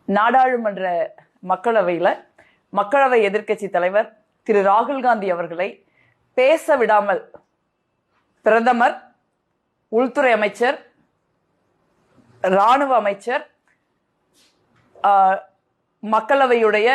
நாடாளுமன்ற மக்களவை எதிர்க்கட்சி தலைவர் திரு ராகுல் காந்தி அவர்களை பேச விடாமல் பிரதமர், உள்துறை அமைச்சர், இராணுவ அமைச்சர், மக்களவையுடைய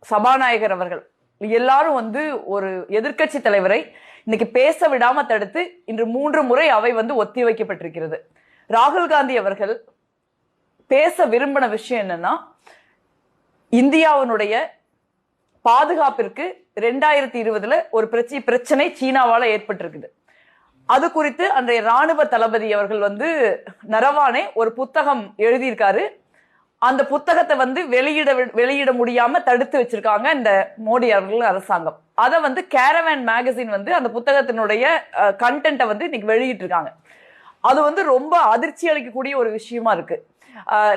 சபாநாயகர் அவர்கள் எல்லாரும் ஒரு எதிர்க்கட்சி தலைவரை இன்னைக்கு பேச விடாம தடுத்து இன்று 3 முறை அவை ஒத்தி வைக்கப்பட்டிருக்கிறது. ராகுல் காந்தி அவர்கள் பேச விரும்பின விஷயம் என்னன்னா, இந்தியாவினுடைய பாதுகாப்பிற்கு 2020 ஒரு பிரச்சனை சீனாவால ஏற்பட்டிருக்குது. அது குறித்து அன்றைய ராணுவ தளபதி அவர்கள் நரவானே ஒரு புத்தகம் எழுதியிருக்காரு. அந்த புத்தகத்தை வெளியிட முடியாம தடுத்து வச்சிருக்காங்க இந்த மோடி அவர்கள் அரசாங்கம். அதை கேரவேன் மேகசின் அந்த புத்தகத்தினுடைய கண்டென்ட்டை இன்னைக்கு வெளியிட்டு இருக்காங்க. அது ரொம்ப அதிர்ச்சி அளிக்கக்கூடிய ஒரு விஷயமா இருக்கு.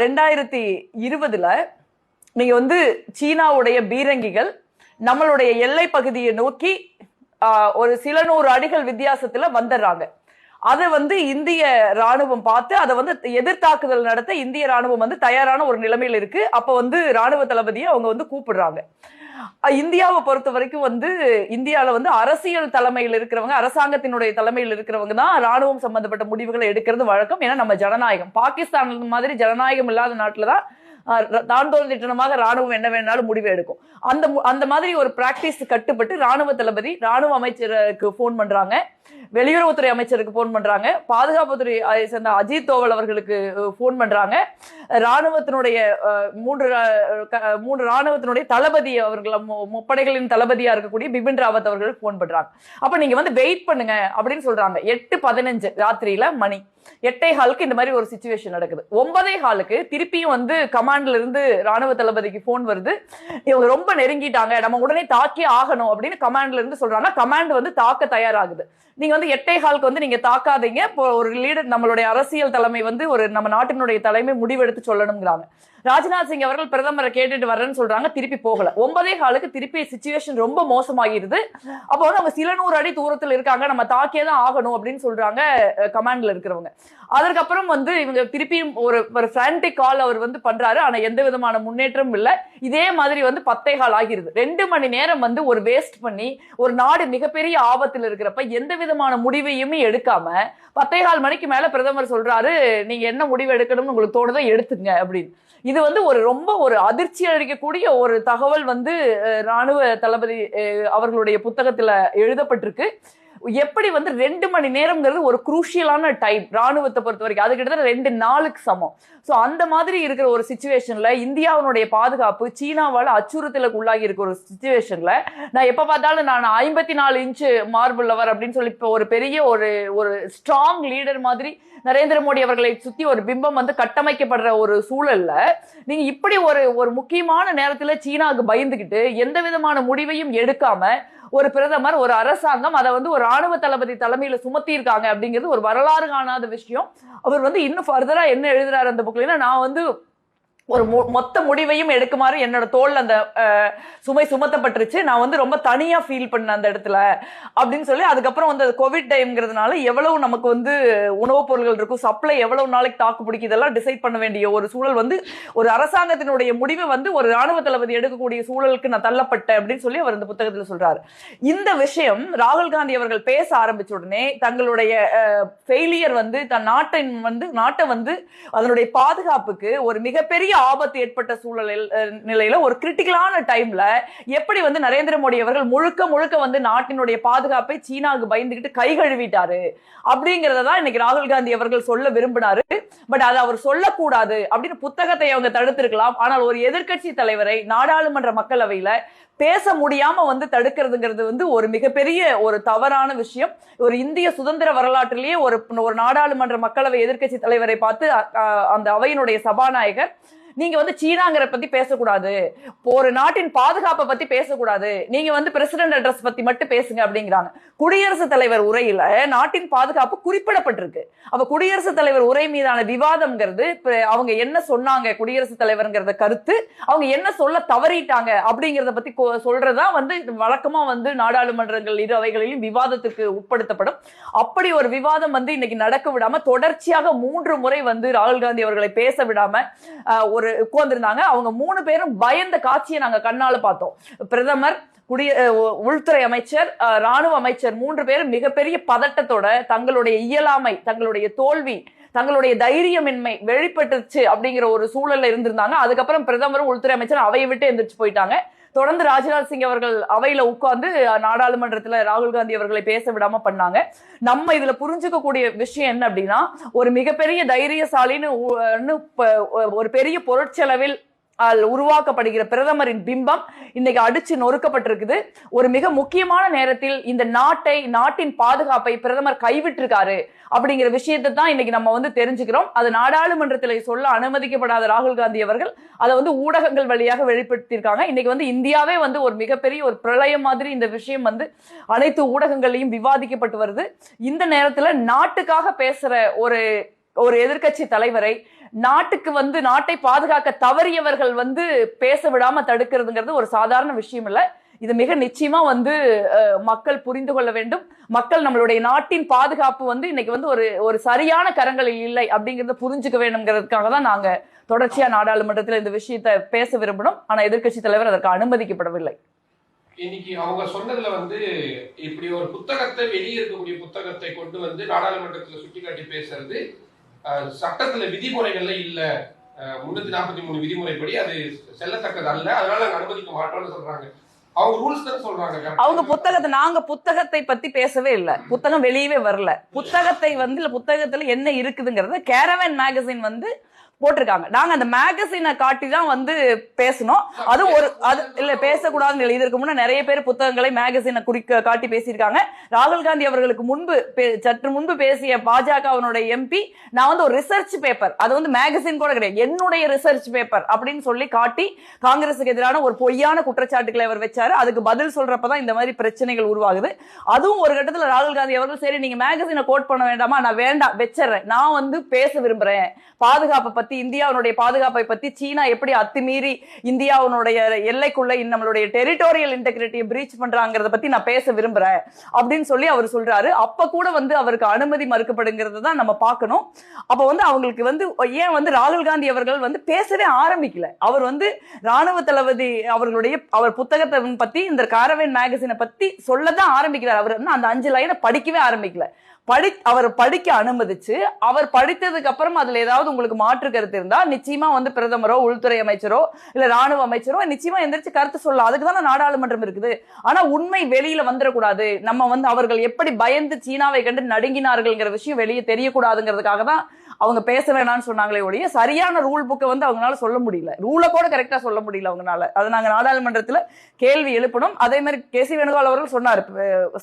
2020 நீங்க சீனாவுடைய பீரங்கிகள் நம்மளுடைய எல்லை பகுதியை நோக்கி ஒரு சில 100 அடிகள் வித்தியாசத்துல வந்துடுறாங்க. அதை இந்திய ராணுவம் பார்த்து அதை எதிர்த்தாக்குதல் நடத்த இந்திய ராணுவம் தயாரான ஒரு நிலைமையில இருக்கு. அப்ப ராணுவ தளபதியை அவங்க கூப்பிடுறாங்க. இந்தியாவை பொறுத்த வரைக்கும் இந்தியாவில அரசியல் தலைமையில் இருக்கிறவங்க, அரசாங்கத்தினுடைய தலைமையில் இருக்கிறவங்க தான் ராணுவம் சம்பந்தப்பட்ட முடிவுகளை எடுக்கிறது வழக்கம். ஏன்னா நம்ம ஜனநாயகம், பாகிஸ்தான் மாதிரி ஜனநாயகம் இல்லாத நாட்டுலதான் தான் தோன்றித்தனமாக ராணுவம் என்ன வேணாலும் முடிவு எடுக்கும். அந்த மாதிரி ஒரு பிராக்டிஸ் கட்டுப்பட்டு ராணுவ தளபதி ராணுவ அமைச்சருக்கு போன் பண்றாங்க, வெளியுறவுத்துறை அமைச்சருக்கு போன் பண்றாங்க, பாதுகாப்புத்துறை சேர்ந்த அஜித் தோவல் அவர்களுக்கு போன் பண்றாங்க, ராணுவத்தினுடைய 3 ராணுவத்தினுடைய தளபதி அவர்கள், முப்படைகளின் தளபதியா இருக்கக்கூடிய பிபின் ராவத் அவர்களுக்கு போன் பண்றாங்க. அப்ப நீங்க வெயிட் பண்ணுங்க அப்படின்னு சொல்றாங்க. 8:15 ராத்திரியில மணி 8:15 இந்த மாதிரி ஒரு சிச்சுவேஷன் நடக்குது. 9:15 திருப்பியும் கமாண்ட்ல இருந்து ராணுவ தளபதிக்கு போன் வருது. இவங்க ரொம்ப நெருங்கிட்டாங்க, நம்ம உடனே தாக்கி ஆகணும் அப்படின்னு கமாண்ட்ல இருந்து சொல்றாங்க. கமாண்ட் தாக்க தயாராகுது. நீங்க 8:15 நீங்க தாக்காதீங்க, ஒரு லீடர், நம்மளுடைய அரசியல் தலைமை ஒரு நம்ம நாட்டினுடைய தலைமை முடிவெடுத்து சொல்லணுங்கிறாங்க. ராஜ்நாத் சிங் அவர்கள் பிரதமரை கேட்டுட்டு வர்றேன்னு சொல்றாங்க, திருப்பி போகல. 9:15 திருப்பி சிச்சுவேஷன் ரொம்ப மோசமாகிருது. அப்போ அவங்க சில 100 அடி தூரத்தில் இருக்காங்க, நம்ம தாக்கியே தான் ஆகணும் அப்படின்னு சொல்றாங்க கமாண்ட்ல இருக்கிறவங்க. அதற்கப்புறம் இவங்க திருப்பியும் ஒரு பிரான்டிக் கால் அவர் பண்றாரு. ஆனா எந்த விதமான முன்னேற்றம் இல்ல. இதே மாதிரி 10:15 ஆகிருது. 2 மணி நேரம் ஒரு வேஸ்ட் பண்ணி ஒரு நாடு மிகப்பெரிய ஆபத்தில் இருக்கிறப்ப எந்த விதமான முடிவையுமே எடுக்காம 10:15 மணிக்கு மேல பிரதமர் சொல்றாரு, நீங்க என்ன முடிவு எடுக்கணும்னு உங்களுக்கு தோணுதோ எடுத்துங்க அப்படின்னு. இது ரொம்ப ஒரு அதிர்ச்சி அளிக்கக்கூடிய ஒரு தகவல் ராணுவ தளபதி அவர்களுடைய புத்தகத்துல எழுதப்பட்டிருக்கு. எப்படி 2 மணி நேரம்ங்கிறது ஒரு குரூஷியலான டைம் ராணுவத்தை பொறுத்த வரைக்கும். அது கிட்டத்தட்ட 2 நாளுக்கு சமம். சோ அந்த மாதிரி இருக்கிற ஒரு சிச்சுவேஷன்ல இந்தியாவுடைய பாதுகாப்பு சீனாவால அச்சுறுத்தலுக்கு உள்ளாகி இருக்கிற ஒரு சிச்சுவேஷன்ல நான் எப்ப பார்த்தாலும் நான் 54 இன்ச்சு மார்பிள் லவர் அப்படின்னு சொல்லி இப்போ ஒரு பெரிய ஒரு ஸ்ட்ராங் லீடர் மாதிரி நரேந்திர மோடி அவர்களை சுத்தி ஒரு பிம்பம் கட்டமைக்கப்படுற ஒரு சூழல்ல நீங்க இப்படி ஒரு முக்கியமான நேரத்துல சீனாவுக்கு பயந்துகிட்டு எந்த விதமான முடிவையும் எடுக்காம ஒரு பிரதமர், ஒரு அரசாங்கம் அதை ஒரு ராணுவ தளபதி தலைமையில சுமத்தி இருக்காங்க அப்படிங்கிறது ஒரு வரலாறு காணாத விஷயம். அவர் இன்னும் ஃபர்தரா என்ன எழுதுறாரு அந்த புக்ல, நான் ஒரு மொத்த முடிவையும் எடுக்குமாறு என்னோட தோல்ல அந்த சுமை சுமத்தப்பட்டுருச்சு, நான் ரொம்ப தனியா ஃபீல் பண்ண அந்த இடத்துல அப்படின்னு சொல்லி. அதுக்கப்புறம் அது கோவிட் டைம்ங்கிறதுனால எவ்வளவு நமக்கு உணவுப் பொருட்கள் இருக்கும், சப்ளை எவ்வளவு நாளைக்கு தாக்கு பிடிக்கும், இதெல்லாம் டிசைட் பண்ண வேண்டிய ஒரு சூழல் ஒரு அரசாங்கத்தினுடைய முடிவை ஒரு ராணுவ தளபதி எடுக்கக்கூடிய சூழலுக்கு நான் தள்ளப்பட்டேன் அப்படின்னு சொல்லி அவர் இந்த புத்தகத்துல சொல்றாரு. இந்த விஷயம் ராகுல் காந்தி அவர்கள் பேச ஆரம்பிச்ச உடனே தங்களுடைய ஃபெயிலியர் தன் நாட்டை அதனுடைய பாதுகாப்புக்கு ஒரு மிகப்பெரிய ஆபத்து ஏற்பட்ட சூழலில் நிலையில ஒரு கிரிட்டிக்கலான டைம்ல எப்படி நரேந்திர மோடி அவர்கள் முழுக்க நாட்டினுடைய பாதுகாப்பை சீனாவுக்கு பயந்துகிட்டு கை கழுவிட்டாரு அப்படிங்கறதான் இன்னைக்கு ராகுல் காந்தி அவர்கள் சொல்ல விரும்பினாரு. பட் அதை அவர் சொல்லக்கூடாது அப்படின்னு புத்தகத்தை அவங்க தடுத்திருக்கலாம். ஆனால் ஒரு எதிர்க்கட்சி தலைவரை நாடாளுமன்ற மக்களவையில பேச முடியாம தடுக்கிறதுங்கிறது ஒரு மிகப்பெரிய ஒரு தவறான விஷயம். ஒரு இந்திய சுதந்திர வரலாற்றிலேயே ஒரு நாடாளுமன்ற மக்களவை எதிர்க்கட்சி தலைவரை பார்த்து அந்த அவையினுடைய சபாநாயகர், நீங்க சீனாங்கிற பத்தி பேசக்கூடாது, ஒரு நாட்டின் பாதுகாப்பை பத்தி பேசக்கூடாது, நீங்க பிரசிடென்ட் அட்ரஸ் பத்தி மட்டும் பேசுங்க அப்படிங்கிறாங்க. குடியரசுத் தலைவர் உரையில நாட்டின் பாதுகாப்பு குறிப்பிடப்பட்டிருக்கு. அப்ப குடியரசுத் தலைவர் உரை மீதான விவாதம்ங்கிறது அவங்க என்ன சொன்னாங்க, குடியரசுத் தலைவர்ங்கிறத கருத்து அவங்க என்ன சொல்ல தவறிட்டாங்க அப்படிங்கறத பத்தி சொல்றதா வழக்கமா நாடாளுமன்றங்கள் இரு அவைகளிலும் விவாதத்துக்கு உட்படுத்தப்படும். அப்படி ஒரு விவாதம் இன்னைக்கு நடக்க விடாம தொடர்ச்சியாக 3 முறை ராகுல் காந்தி அவர்களை பேச விடாம ஒரு ஒரு உட்கார்ந்திருந்தாங்க. அவங்க 3 பேரும் பயந்த காட்சியை நாங்க கண்ணால பார்த்தோம். பிரதமர், உள்துறை அமைச்சர், ராணுவ அமைச்சர் 3 பேரும் மிகப்பெரிய பதட்டத்தோட தங்களுடைய இயலாமை, தங்களுடைய தோல்வி, தங்களுடைய தைரியமின்மை வெளிப்பட்டுச்சு அப்படிங்கிற ஒரு சூழல்ல இருந்திருந்தாங்க. அதுக்கப்புறம் பிரதமரும் உள்துறை அமைச்சர் அவையை விட்டு எந்திரிச்சு போயிட்டாங்க. தொடர்ந்து ராஜ்நாத் சிங் அவர்கள் அவையில உட்கார்ந்து நாடாளுமன்றத்துல ராகுல் காந்தி அவர்களை பேச விடாம பண்ணாங்க. நம்ம இதுல புரிஞ்சுக்கக்கூடிய விஷயம் என்ன அப்படின்னா, ஒரு மிகப்பெரிய தைரியசாலின்னு ஒரு பெரிய பொருட்செலவில் உருவாக்கப்படுகிற பிரதமரின் பிம்பம் இன்னைக்கு அடிச்சு நொறுக்கப்பட்டிருக்குது. ஒரு மிக முக்கியமான நேரத்தில் இந்த நாட்டின் பாதுகாப்பை பிரதமர் கைவிட்டிருக்காரு அப்படிங்கிற விஷயத்தை தான் இன்னைக்கு நம்ம தெரிஞ்சுக்கிறோம். அது நாடாளுமன்றத்தில் சொல்ல அனுமதிக்கப்படாத ராகுல் காந்தி அவர்கள் அதை ஊடகங்கள் வழியாக வெளிப்படுத்தியிருக்காங்க. இன்னைக்கு இந்தியாவே ஒரு மிகப்பெரிய ஒரு பிரளயம் மாதிரி இந்த விஷயம் அனைத்து ஊடகங்களையும் விவாதிக்கப்பட்டு வருது. இந்த நேரத்துல நாட்டுக்காக பேசுற ஒரு எதிர்க்கட்சி தலைவரை நாட்டுக்கு நாட்டை பாதுகாக்க தவறியவர்கள் பேச விடாம தடுக்கிறதுங்கிறது ஒரு சாதாரண விஷயம் இல்ல. இது மிக நிச்சயமா மக்கள் புரிந்து கொள்ள வேண்டும். மக்கள் நம்மளுடைய நாட்டின் பாதுகாப்பு இன்னைக்கு ஒரு சரியான கரங்களில் இல்லை அப்படிங்கறத புரிஞ்சுக்க வேண்டும்ங்கிறதுக்காக தான் நாங்க தொடர்ச்சியா நாடாளுமன்றத்தில் இந்த விஷயத்தை பேச விரும்பணும். ஆனா எதிர்க்கட்சி தலைவர் அதற்கு அனுமதிக்கப்படவில்லை. இன்னைக்கு அவங்க சொன்னதுல இப்படி ஒரு புத்தகத்தை, வெளியே இருக்கக்கூடிய புத்தகத்தை கொண்டு நாடாளுமன்றத்துல சுட்டிக்காட்டி பேசுறது சட்டத்துல விதிமுறைகள்ல இல்ல, 343 விதிமுறைப்படி அது செல்லத்தக்கது அல்ல, அதனால நாங்க அனுமதிக்க மாட்டோம்னு சொல்றாங்க. அவங்க ரூல்ஸ் தான் சொல்றாங்க. அவங்க நாங்க புத்தகத்தை பத்தி பேசவே இல்ல. புத்தகம் வெளியவே வரல. புத்தகத்துல என்ன இருக்குதுங்கிறத கேரவன் மேகசின் போட்டிருக்காங்க. நாங்க அந்த மேகசினை காட்டி தான் பேசணும். அது இல்ல பேசக்கூடாதுன்னு இல்லை. இதற்கு முன்ன நிறைய பேர் புத்தகங்களை மேகசினை காட்டி பேசியிருக்காங்க. ராகுல் காந்தி அவர்களுக்கு சற்று முன்பு பேசிய பாஜகவினுடைய எம்பி, நான் ஒரு ரிசர்ச் பேப்பர், அது மேகசின் கூட கிடையாது, என்னுடைய ரிசர்ச் பேப்பர் அப்படின்னு சொல்லி காட்டி காங்கிரஸுக்கு எதிரான ஒரு பொய்யான குற்றச்சாட்டுகளை அவர் வச்சாரு. அதுக்கு பதில் சொல்றப்பதான் இந்த மாதிரி பிரச்சனைகள் உருவாகுது. அதுவும் ஒரு கட்டத்துல ராகுல் காந்தி அவர்கள், சரி நீங்க மேகசினை கோட் பண்ண வேண்டாமா, நான் வேண்டாம் வச்சிடறேன், நான் பேச விரும்புறேன், பாதுகாப்பை பத்தி, இந்தியாவுடைய பாதுகாப்பை பத்தி, சீனா எப்படி அத்துமீறி இந்தியாவுடைய எல்லைக்குள்ள நம்மளுடைய டெரிட்டோரியல் இன்டெகிரிட்டியை பிரீச் பண்றாங்கிறத பத்தி நான் பேச விரும்புறேன் அப்படின்னு சொல்லி அவர் சொல்றாரு. அப்ப கூட அவருக்கு அனுமதி மறுக்கப்படுங்கிறது தான் நம்ம பார்க்கணும். அப்ப அவங்களுக்கு ஏன் ராகுல் காந்தி அவர்கள் பேசவே ஆரம்பிக்கல. அவர் ராணுவ தளபதி அவர் புத்தகத்தை பத்தி, இந்த காரவேன் மேகசினை பத்தி சொல்லதான் ஆரம்பிக்கிறார். அவர் அந்த 5 லைனை படிக்கவே ஆரம்பிக்கல. அவர் படிக்க அனுமதிச்சு, அவர் படித்ததுக்கு அப்புறம் அதுல ஏதாவது உங்களுக்கு மாற்று கருத்து இருந்தா நிச்சயமா பிரதமரோ, உள்துறை அமைச்சரோ, இல்ல ராணுவ அமைச்சரோ நிச்சயமா எந்திரிச்சு கருத்து சொல்லலாம். அதுக்குதான நாடாளுமன்றம் இருக்குது. ஆனா உண்மை வெளியில வந்துடக்கூடாது. நம்ம அவர்கள் எப்படி பயந்து சீனாவை கண்டு நடுங்கினார்கள்ங்கிற விஷயம் வெளியே தெரியக்கூடாதுங்கிறதுக்காக தான் அவங்க பேச வேணாம்னு சொன்னாங்களே ஒழிய, சரியான ரூல் புக்கை அவங்களால சொல்ல முடியல. ரூலை கூட கரெக்டா சொல்ல முடியல அவங்களால. அதை நாங்க நாடாளுமன்றத்துல கேள்வி எழுப்பணும். அதே மாதிரி கே.சி. வேணுகோபால் அவர்கள் சொன்னார்,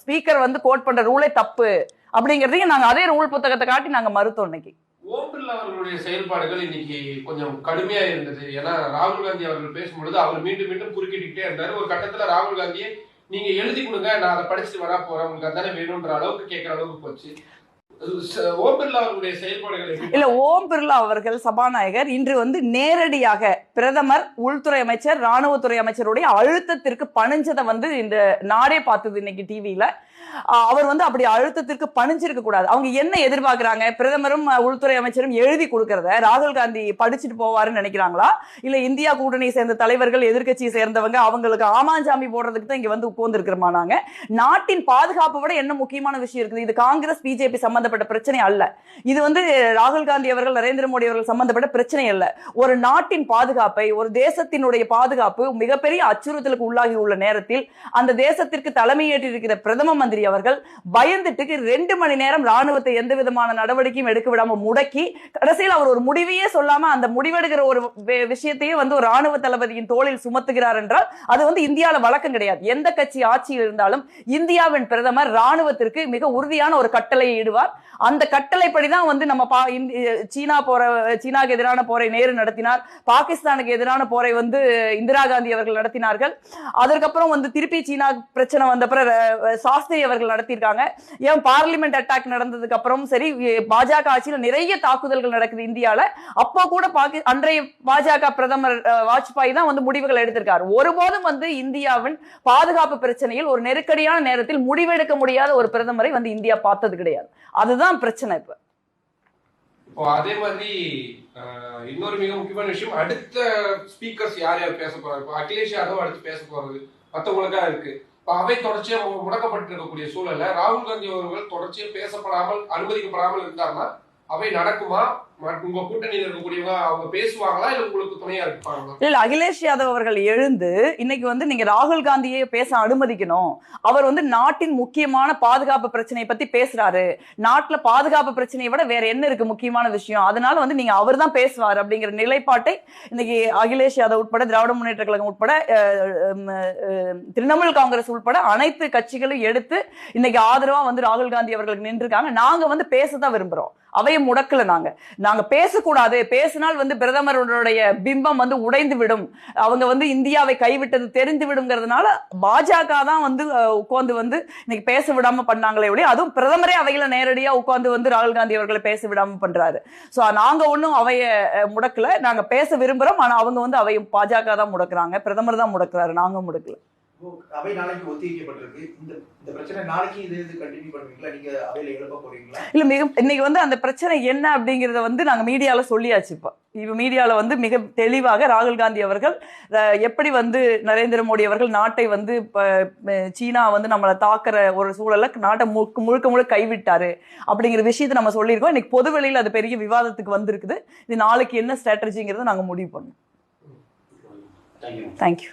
ஸ்பீக்கர் கோட் பண்ற ரூலே தப்பு அப்படிங்கறதையும் நாங்க அதே ரூல் புத்தகத்தை காட்டி நாங்க மறுத்தோம். இன்னைக்கு ஓம் பிர்லா அவர்களுடைய செயல்பாடுகள் இன்னைக்கு கொஞ்சம் கடுமையா இருந்தது. ஏன்னா ராகுல் காந்தி அவர்கள் பேசும்பொழுது அவர் மீண்டும் மீண்டும் குறுக்கிட்டே இருந்தாரு. ஒரு கட்டத்துல ராகுல் காந்தியை நீங்க எழுதி கொடுங்க, நான் அதை படிச்சுட்டு வர போறேன், உங்களுக்கு அதானே வேணும்ன்ற அளவுக்கு கேட்கிற அளவுக்கு போச்சு. ஓம் பிர்லா அவர்களுடைய செயல்பாடுகள் இல்ல, ஓம் பிர்லா அவர்கள் சபாநாயகர் இன்று நேரடியாக பிரதமர், உள்துறை அமைச்சர், ராணுவத்துறை அமைச்சருடைய அழுத்தத்திற்கு பணிஞ்சதை இந்த நாடே பார்த்தது இன்னைக்கு டிவியில. அவர் அப்படி அழுத்தத்திற்கு பணிஞ்சிருக்க கூடாது. அவங்க என்ன எதிர்பார்க்கிறாங்க? பிரதமரும் உள்துறை அமைச்சரும் எழுதி கொடுக்கறத ராகுல் காந்தி படிச்சுட்டு போவாருன்னு நினைக்கிறாங்களா? இல்ல இந்தியா கூட்டணி சேர்ந்த தலைவர்கள், எதிர்கட்சியை சேர்ந்தவங்க அவங்களுக்கு ஆமாஞ்சாமி போடுறதுக்கு தான் இங்க உட்கார்ந்து இருக்கிறோமா? நாங்க நாட்டின் பாதுகாப்பை விட என்ன முக்கியமான விஷயம் இருக்குது? இது காங்கிரஸ் பிஜேபி சம்பந்தப்பட்ட பிரச்சனை அல்ல. இது ராகுல் காந்தி அவர்கள், நரேந்திர மோடி அவர்கள் சம்பந்தப்பட்ட பிரச்சனை அல்ல. ஒரு நாட்டின் பாதுகாப்பை, ஒரு தேசத்தினுடைய பாதுகாப்பு மிகப்பெரிய அச்சுறுத்தலுக்கு உள்ளாகி உள்ள நேரத்தில் அந்த தேசத்திற்கு தலைமையேற்றிருக்கிற பிரதம மந்திரி அவர்கள் பயந்துட்டு 2 மணி நேரம் ராணுவத்தை எந்த விதமான நடவடிக்கையும் எடுக்க விடாம முடக்கி, கடைசியில் அவர் ஒரு முடிவையே சொல்லாம அந்த முடிவெடுக்கிற ஒரு விஷயத்தையே ஒரு ராணுவ தளபதியின் தோளில் சுமத்துகிறார் என்றால் அது இந்தியாவில வழக்கம் கிடையாது. எந்த கட்சி ஆட்சியில் இருந்தாலும் இந்தியாவின் பிரதமர் ராணுவத்திற்கு மிக உறுதியான ஒரு கட்டளையை இடுவார். அந்த கட்டளைப்படிதான் நம்ம சீனாக்கு எதிரான போரை நேரு நடத்தினார். பாகிஸ்தானுக்கு எதிரான போரை இந்திரா காந்தி அவர்கள் நடத்தினார்கள். அதற்கப்புறம் திருப்பி சீனா பிரச்சனை வந்த சாஸ்திரி அவர்கள் நடத்தியிருக்காங்க. ஏன் பார்லிமெண்ட் அட்டாக் நடந்ததுக்கு அப்புறம் சரி, பாஜக ஆட்சியில் நிறைய தாக்குதல்கள் நடக்குது இந்தியால. அப்போ கூட அன்றைய பாஜக பிரதமர் வாஜ்பாய் தான் முடிவுகள் எடுத்திருக்காரு. ஒருபோதும் இந்தியாவின் பாதுகாப்பு பிரச்சனையில் ஒரு நெருக்கடியான நேரத்தில் முடிவெடுக்க முடியாத ஒரு பிரதமரை இந்தியா பார்த்தது கிடையாது. அதுதான் பிரச்சனை. இப்ப இப்போ அதே மாதிரி இன்னொரு மிக முக்கியமான விஷயம், அடுத்த ஸ்பீக்கர்ஸ் யார் யார் பேச போறாரு. இப்போ அகிலேஷ் யாதவ் அடுத்து பேச போறது மற்றவங்களுக்கா இருக்கு. இப்போ அவை தொடர்ச்சியா முடக்கப்பட்டு இருக்கக்கூடிய சூழல்ல ராகுல் காந்தி அவர்கள் தொடர்ச்சியா பேசப்படாமல் அனுமதிக்கப்படாமல் இருந்தாருன்னா அவை நடக்குமா? உங்க கூட்டணியில் இருக்கக்கூடியவங்க அவங்க பேசுவாங்களா, இல்ல உங்களுக்கு துணையா இருப்பாங்களா? இல்ல, அகிலேஷ் யாதவ் அவர்கள் எழுந்து இன்னைக்கு வந்து நீங்க ராகுல் காந்தியை பேச அனுமதிக்கணும், அவர் வந்து நாட்டின் முக்கியமான பாதுகாப்பு பிரச்சனையை பத்தி பேசுறாரு, நாட்டுல பாதுகாப்பு பிரச்சனையை விட வேற என்ன இருக்கு முக்கியமான விஷயம், அதனால வந்து நீங்க அவர் தான் பேசுவார் அப்படிங்கிற நிலைப்பாட்டை இன்னைக்கு அகிலேஷ் யாதவ் உட்பட, திராவிட முன்னேற்ற கழகம் உட்பட, திரிணாமுல் காங்கிரஸ் உட்பட அனைத்து கட்சிகளும் எடுத்து இன்னைக்கு ஆதரவா வந்து ராகுல் காந்தி அவர்களுக்கு நின்றுருக்காங்க. நாங்க வந்து பேசதான் விரும்புறோம், அவையை முடக்கல. நாங்க பேசக்கூடாது, பேசினால் வந்து பிரதமருடைய பிம்பம் வந்து உடைந்து விடும், அவங்க வந்து இந்தியாவை கைவிட்டது தெரிந்து விடுங்கிறதுனால பாஜக தான் வந்து உட்கார்ந்து வந்து இன்னைக்கு பேச விடாம பண்ணாங்களே ஒழிய, அதுவும் பிரதமரே அவையில நேரடியா உட்கார்ந்து வந்து ராகுல் காந்தி அவர்களை பேச விடாம பண்றாரு. சோ நாங்க ஒன்னும் அவைய முடக்கல, நாங்க பேச விரும்புறோம். ஆனா அவங்க வந்து அவையை பாஜக தான் முடக்குறாங்க, பிரதமர் தான் முடக்குறாரு, நாங்க முடக்கல. அவை நாளைக்கு ஒத்திவைக்கப்பட்டிருக்கு. இந்த பிரச்சனை நாளைக்கு இது கண்டினியூ பண்ணுவீங்களா? நீங்க அவையில எழுப்ப போறீங்களா? இல்ல, இன்னைக்கு வந்து அந்த பிரச்சனை என்ன அப்படிங்கறத வந்து நாங்க மீடியால சொல்லியாச்சு. இப்ப மீடியால வந்து மிக தெளிவாக ராகுல் காந்தி அவர்கள் எப்படி வந்து நரேந்திர மோடி அவர்கள் நாட்டை வந்து சீனா வந்து நம்மளை தாக்குற ஒரு சூழல்ல நாட்டை முழுக்க கைவிட்டாரு அப்படிங்கிற விஷயத்தை நம்ம சொல்லியிருக்கோம். இன்னைக்கு பொதுவெளியில் அது பெரிய விவாதத்துக்கு வந்திருக்குது. இது நாளைக்கு என்ன ஸ்ட்ராட்டஜிங்கிறத நாங்க முடிவு பண்ணோம். தேங்க்யூ.